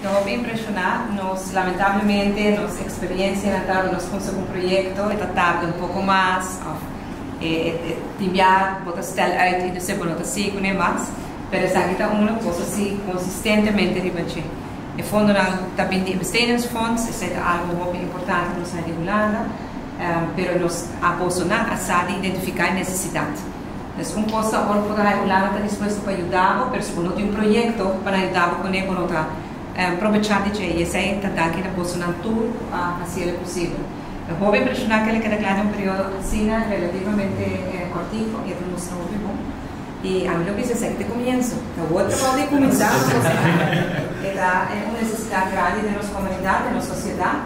Então, bem impressionado, nós, lamentavelmente, nossa experiência na tarde, nós conseguimos um projeto, tarda um pouco mais, tibiar, botar stel uit in de seconda seco, nem mais, para essa aqui está uma coisa assim, consistentemente ribanche. E fundo também de investeringsfonds, isso é algo muito importante nos na Holanda, pero nós apostar a saber identificar a necessidade. Então, uma coisa, agora a Holanda está disposta para ajudar, mas se não tem um projeto para ajudar com ele, com outra aproveitar de que essa é a que a posso não tudo a fazer possível. Eu vou impressionar que ele quer declarar um período assim relativamente curtinho, que é nosso bom. E a melhor coisa é que começo. O outro pode começar é uma necessidade grande da nossa comunidade, da nossa sociedade.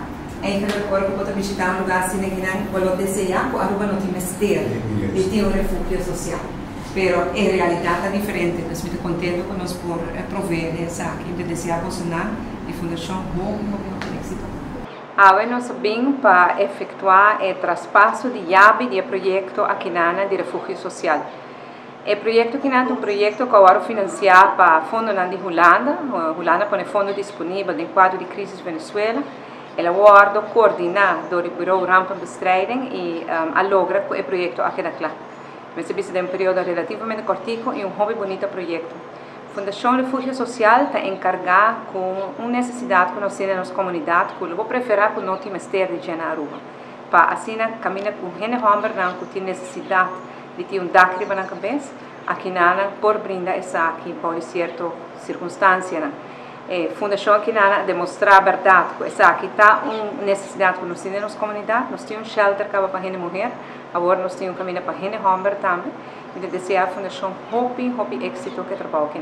É que agora pode visitar um lugar assim que não pode desejar, porque a Aruba não tem mistério de ter um refúgio social. Pero em realidade é diferente. Nós estamos contentos por nós por prover essa aqui de desejar Bolsonaro e Fundação muito êxito. Agora nós vamos para efetuar o traspasso de chave do projeto aqui na de refúgio social. O projeto aqui é um projeto que agora financiado para fundo de Holanda. A Holanda põe fundo disponível no quadro de crise Venezuela. Ela guarda coordenar do Bureau Rampenbestrijding e logra o projeto aqui na Clá. Mas é um período relativamente curtinho e um hobby bonito projeto. A Fundação Refúgio Social está encarregada com uma necessidade que nós temos na nossa comunidade, que eu vou preferir que não tenha mistério de Aruba. Para assim, caminhar com gente que tem necessidade de ter um dacre na cabeça, aqui por brindar essa aqui por certa circunstância. A Fundação aqui demonstrar a verdade que essa aqui está uma necessidade que nós temos na nossa comunidade. Nós temos um shelter para gente mulher, agora nós temos um caminho para gente homem também. E desejar a Fundação hobby êxito que trabalha aqui